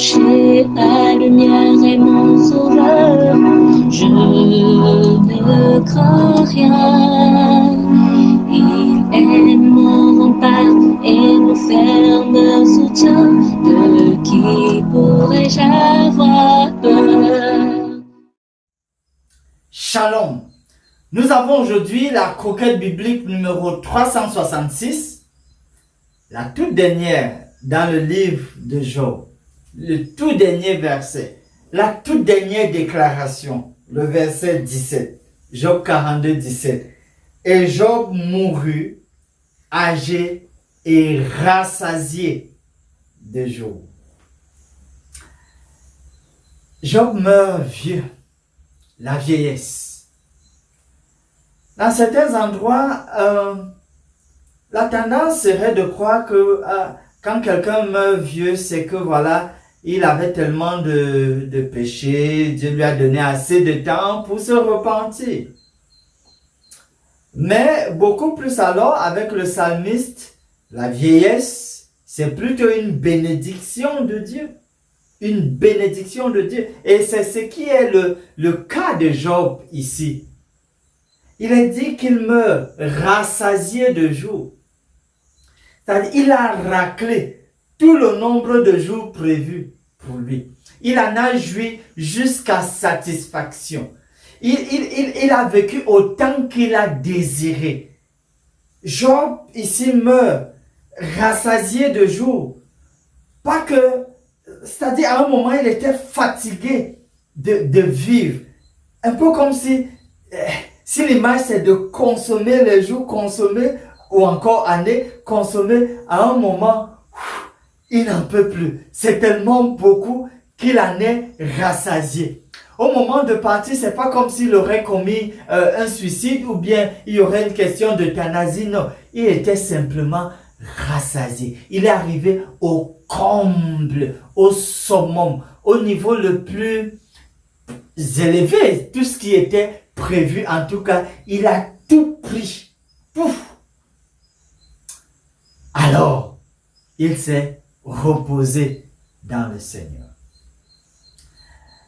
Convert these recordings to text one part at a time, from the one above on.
rocher, la lumière est mon sauveur. Je ne crains rien. Il est mon rempart et mon ferme soutien. De qui pourrais-je avoir peur? Shalom. Nous avons aujourd'hui la croquette biblique numéro 366, la toute dernière dans le livre de Job, le tout dernier verset, la toute dernière déclaration, le verset 17, Job 42, 17. Et Job mourut, âgé et rassasié de jours. Job meurt vieux, la vieillesse. Dans certains endroits, la tendance serait de croire que quand quelqu'un meurt vieux, c'est que voilà, il avait tellement de péchés, Dieu lui a donné assez de temps pour se repentir. Mais beaucoup plus alors, avec le psalmiste, la vieillesse, c'est plutôt une bénédiction de Dieu. Une bénédiction de Dieu. Et c'est ce qui est le cas de Job ici. Il est dit qu'il meurt rassasié de jours. C'est-à-dire, il a raclé tout le nombre de jours prévus pour lui. Il en a joui jusqu'à satisfaction. Il a vécu autant qu'il a désiré. Job ici meurt rassasié de jours. Pas que, c'est-à-dire à un moment il était fatigué de vivre. Un peu comme si l'image c'est de consommer les jours, consommer ou encore années, consommer à un moment, il n'en peut plus. C'est tellement beaucoup qu'il en est rassasié. Au moment de partir, c'est pas comme s'il aurait commis un suicide ou bien il y aurait une question d'euthanasie. Non, il était simplement rassasié. Il est arrivé au comble, au summum, au niveau le plus élevé. Tout ce qui était prévu, en tout cas, il a tout pris. Pouf! Alors, il s'est reposé dans le Seigneur.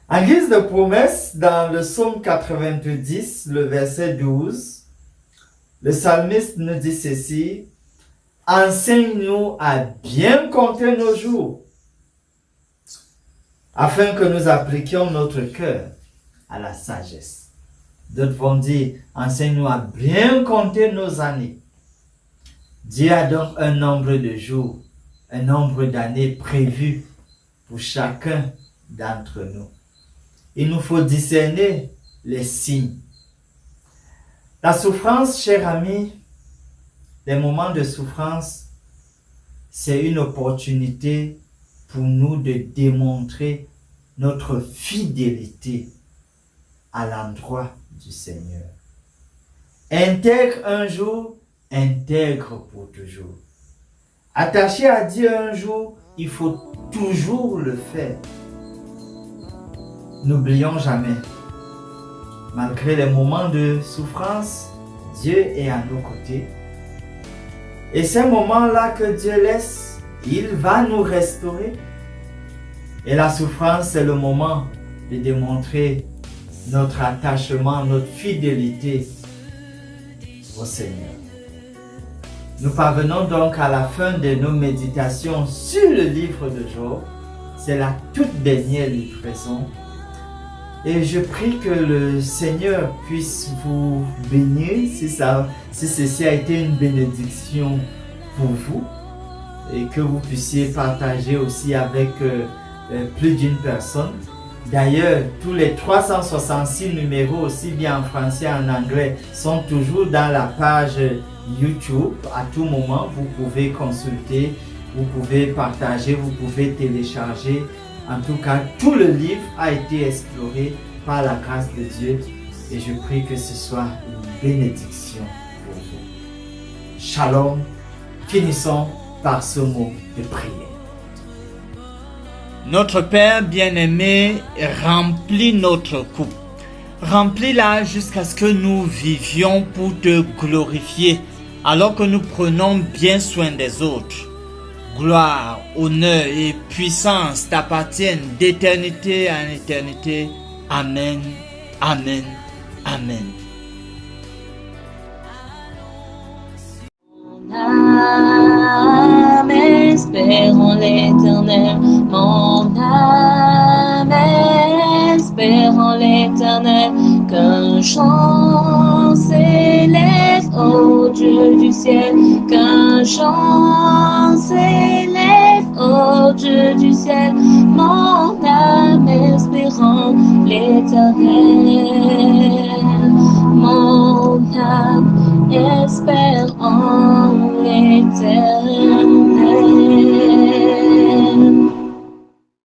En guise de promesse, dans le psaume 90, le verset 12, le psalmiste nous dit ceci: « Enseigne-nous à bien compter nos jours, afin que nous appliquions notre cœur à la sagesse. » D'autres vont dire, enseigne-nous à bien compter nos années. Dieu a donc un nombre de jours, un nombre d'années prévus pour chacun d'entre nous. Il nous faut discerner les signes. La souffrance, chers amis, les moments de souffrance, c'est une opportunité pour nous de démontrer notre fidélité à l'endroit du Seigneur. Intègre un jour, intègre pour toujours. Attaché à Dieu un jour, il faut toujours le faire. N'oublions jamais, malgré les moments de souffrance, Dieu est à nos côtés. Et ces moments-là que Dieu laisse, il va nous restaurer. Et la souffrance, c'est le moment de démontrer notre attachement, notre fidélité au Seigneur. Nous parvenons donc à la fin de nos méditations sur le livre de Job. C'est la toute dernière livraison. Et je prie que le Seigneur puisse vous bénir si ceci a été une bénédiction pour vous et que vous puissiez partager aussi avec plus d'une personne. D'ailleurs, tous les 366 numéros, aussi bien en français qu'en anglais, sont toujours dans la page YouTube. À tout moment, vous pouvez consulter, vous pouvez partager, vous pouvez télécharger. En tout cas, tout le livre a été exploré par la grâce de Dieu et je prie que ce soit une bénédiction pour vous. Shalom. Finissons par ce mot de prière. Notre Père bien-aimé, remplis notre coupe. Remplis-la jusqu'à ce que nous vivions pour te glorifier alors que nous prenons bien soin des autres. gloire, honneur et puissance t'appartiennent d'éternité en éternité. Amen, amen, amen. Âme espère en l'Éternel, mon âme espère en l'Éternel, qu'un chant s'élève au Dieu du ciel, qu'un chant s'élève au Dieu du ciel, mon âme espère en l'Éternel.